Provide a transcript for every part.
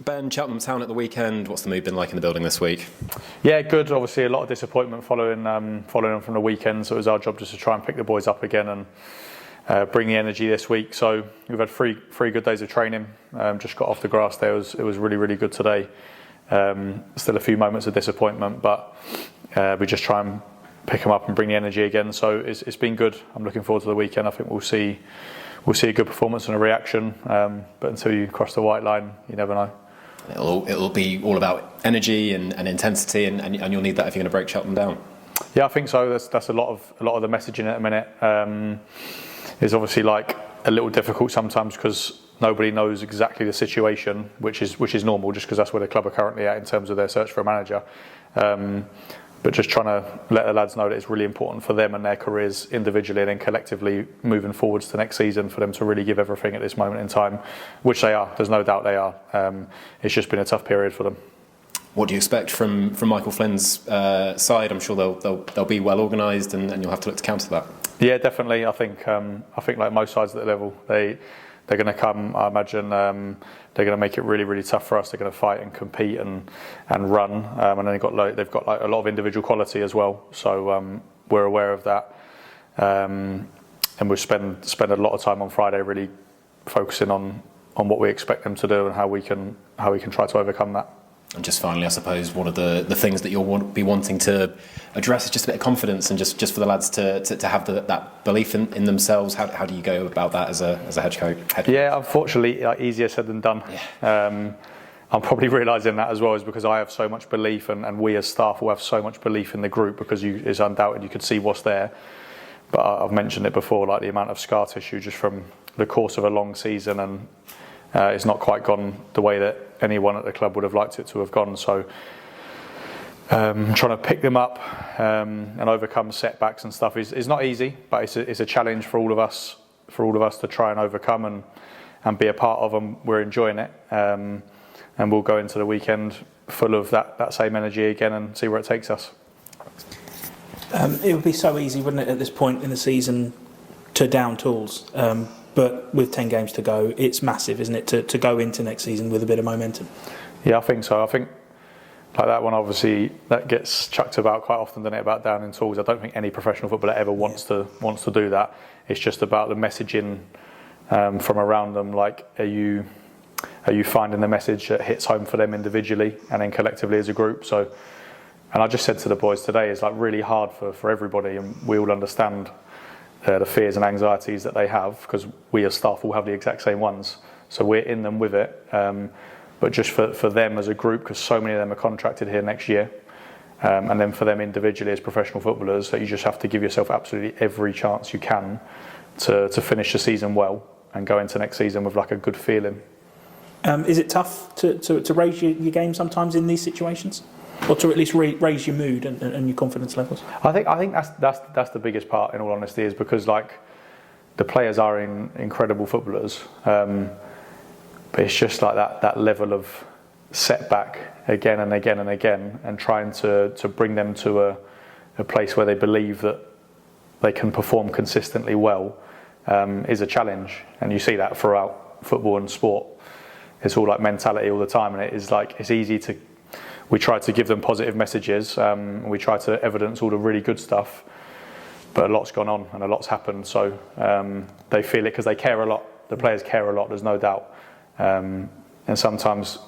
Ben, Cheltenham Town at the weekend. What's the mood been like in the building this week? Yeah, good. Obviously, a lot of disappointment following on from the weekend. So it was our job just to try and pick the boys up again and bring the energy this week. So we've had three good days of training. Just got off the grass there. It was really, really good today. Still a few moments of disappointment, but we just try and pick them up and bring the energy again. So it's been good. I'm looking forward to the weekend. I think we'll see a good performance and a reaction. But until you cross the white line, you never know. It'll be all about energy and intensity, and you'll need that if you're going to break Cheltenham down. Yeah, I think so. That's a lot of the messaging at the minute. Is obviously like a little difficult sometimes because nobody knows exactly the situation, which is normal, just because that's where the club are currently at in terms of their search for a manager. But just trying to let the lads know that it's really important for them and their careers individually and then collectively moving forwards to next season for them to really give everything at this moment in time, which they are. There's no doubt they are. It's just been a tough period for them. What do you expect from Michael Flynn's side? I'm sure they'll be well organised and you'll have to look to counter that. Yeah, definitely. I think like most sides at the level, they're going to come. I imagine they're going to make it really, really tough for us. They're going to fight and compete and run, and then they've got a lot of individual quality as well. So we're aware of that, and we'll spend a lot of time on Friday really focusing on what we expect them to do and how we can try to overcome that. And just finally, I suppose one of the things that you'll be wanting to address is just a bit of confidence and just for the lads to have that belief in themselves. How do you go about that as a head coach? Yeah, unfortunately, easier said than done. Yeah. I'm probably realising that as well, is because I have so much belief and we as staff will have so much belief in the group because it's undoubted you could see what's there. But I've mentioned it before, like the amount of scar tissue just from the course of a long season, and it's not quite gone the way that anyone at the club would have liked it to have gone. So trying to pick them up and overcome setbacks and stuff is not easy, but it's a challenge for all of us to try and overcome and be a part of, and we're enjoying it. And we'll go into the weekend full of that same energy again and see where it takes us. It would be so easy, wouldn't it, at this point in the season to down tools. But with 10 games to go, it's massive, isn't it, to go into next season with a bit of momentum? Yeah, I think so. I think like that one, obviously, that gets chucked about quite often, doesn't it, about downing tools. I don't think any professional footballer ever wants to do that. It's just about the messaging from around them. Like, are you finding the message that hits home for them individually and then collectively as a group? So, and I just said to the boys today, it's like really hard for everybody, and we all understand the fears and anxieties that they have, because we as staff all have the exact same ones, so we're in them with it, but just for them as a group, because so many of them are contracted here next year, and then for them individually as professional footballers, that you just have to give yourself absolutely every chance you can to finish the season well and go into next season with like a good feeling. Is it tough to raise your game sometimes in these situations? Or to at least raise your mood and your confidence levels? I think that's the biggest part, in all honesty, is because like the players are incredible footballers, but it's just like that level of setback again and again and again, and trying to bring them to a place where they believe that they can perform consistently well is a challenge, and you see that throughout football and sport. It's all like mentality all the time, and it is like it's easy to. We try to give them positive messages. We try to evidence all the really good stuff, but a lot's gone on and a lot's happened. So they feel it because they care a lot. The players care a lot. There's no doubt. And sometimes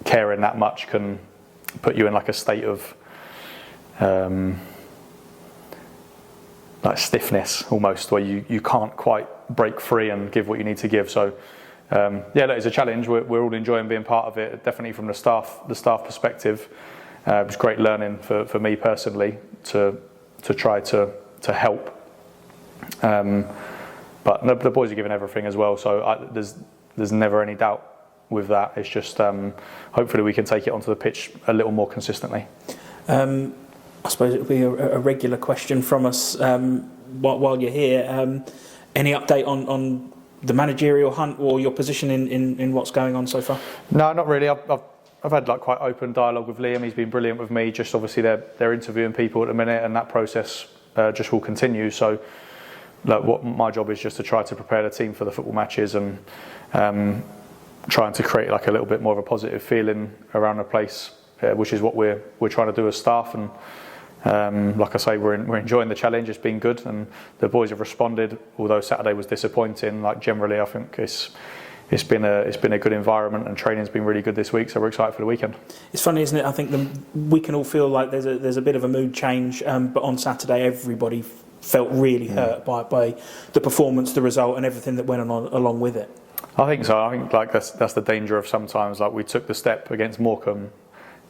caring that much can put you in like a state of like stiffness almost, where you can't quite break free and give what you need to give. So. Yeah, look, it's a challenge. We're all enjoying being part of it. Definitely from the staff perspective, it was great learning for me personally to try to help. But the boys are giving everything as well. So there's never any doubt with that. It's just hopefully we can take it onto the pitch a little more consistently. I suppose it would be a regular question from us while you're here. Any update on the managerial hunt or your position in what's going on so far? No, not really. I've had like quite open dialogue with Liam. He's been brilliant with me. Just obviously they're interviewing people at the minute, and that process just will continue. So look, what my job is just to try to prepare the team for the football matches, and trying to create like a little bit more of a positive feeling around the place, which is what we're trying to do as staff. And like I say, we're enjoying the challenge. It's been good, and the boys have responded. Although Saturday was disappointing, like generally, I think it's been a good environment, and training's been really good this week. So we're excited for the weekend. It's funny, isn't it? I think we can all feel like there's a bit of a mood change, but on Saturday, everybody felt really hurt by the performance, the result, and everything that went on along with it. I think so. I think like that's the danger of sometimes, like we took the step against Morecambe,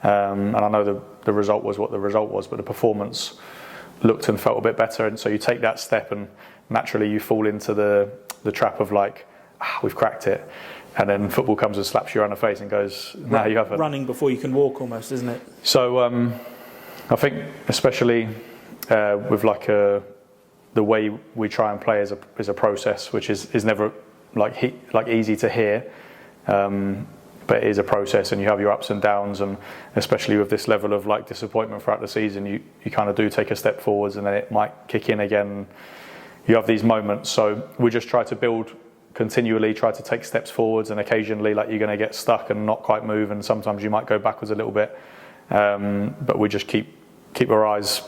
and I know the result was what the result was, but the performance looked and felt a bit better, and so you take that step, and naturally you fall into the trap of like, we've cracked it, and then football comes and slaps you around the face and goes, no, you haven't. Running before you can walk, almost, isn't it? So I think especially with like the way we try and play is a process, which is never like easy to hear, but it is a process, and you have your ups and downs, and especially with this level of like disappointment throughout the season, you kind of do take a step forwards, and then it might kick in again. You have these moments, so we just try to build continually, try to take steps forwards, and occasionally like you're going to get stuck and not quite move, and sometimes you might go backwards a little bit, but we just keep our eyes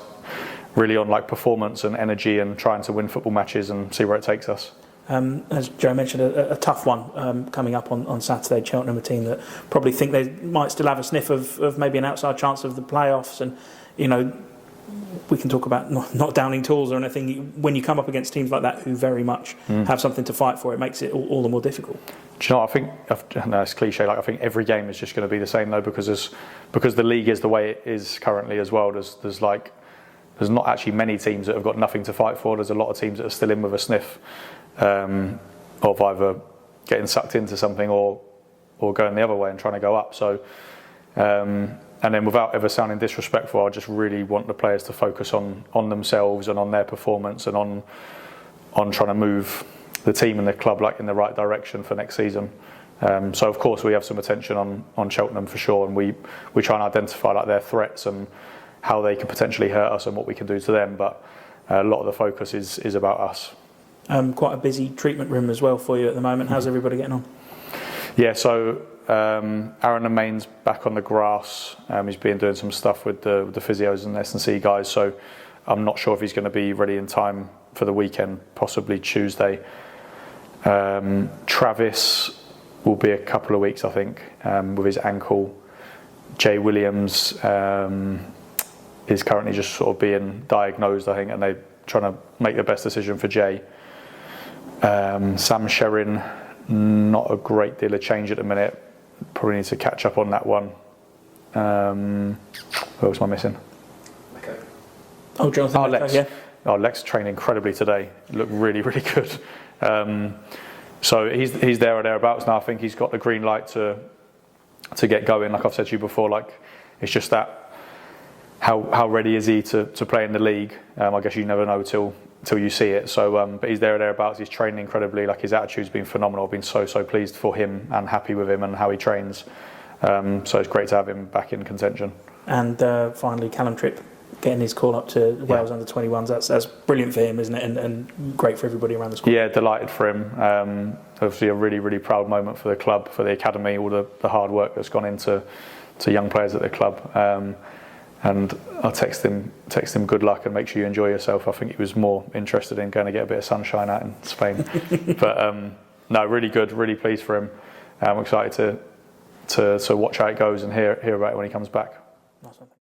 really on like performance and energy, and trying to win football matches and see where it takes us. As Joe mentioned, a tough one coming up on Saturday. Cheltenham, a team that probably think they might still have a sniff of maybe an outside chance of the playoffs, and we can talk about not downing tools or anything. When you come up against teams like that who very much have something to fight for, it makes it all the more difficult. Do you know what I think? No, it's cliche. Like I think every game is just going to be the same though, because the league is the way it is currently as well. There's not actually many teams that have got nothing to fight for. There's a lot of teams that are still in with a sniff of either getting sucked into something or going the other way and trying to go up. So, and then without ever sounding disrespectful, I just really want the players to focus on themselves and on their performance, and on trying to move the team and the club like in the right direction for next season. So of course we have some attention on Cheltenham for sure, and we try and identify like their threats and how they can potentially hurt us and what we can do to them. But a lot of the focus is about us. Quite a busy treatment room as well for you at the moment. How's everybody getting on? Yeah, so Aaron Amain's back on the grass. He's been doing some stuff with the physios and S&C guys, so I'm not sure if he's going to be ready in time for the weekend, possibly Tuesday. Travis will be a couple of weeks, I think, with his ankle. Jay Williams is currently just sort of being diagnosed, I think, and they're trying to make the best decision for Jay. Sam Sherrin, not a great deal of change at the minute. Probably need to catch up on that one. Who else am I missing? Okay. Oh, Jonathan. Lex. Yeah. Oh, Lex trained incredibly today. Looked really, really good. So he's there or thereabouts now. I think he's got the green light to get going. Like I've said to you before, like it's just that how ready is he to play in the league? I guess you never know till you see it. So, but he's there or thereabouts. He's training incredibly. Like his attitude's been phenomenal. I've been so pleased for him and happy with him and how he trains. So it's great to have him back in contention. And finally, Callum Tripp getting his call up to Wales under 21s. That's brilliant for him, isn't it? And great for everybody around the squad. Yeah, delighted for him. Obviously, a really, really proud moment for the club, for the academy, all the hard work that's gone into young players at the club. And I'll text him good luck and make sure you enjoy yourself. I think he was more interested in going to get a bit of sunshine out in Spain. But no, really good, really pleased for him. I'm excited to watch how it goes and hear about it when he comes back.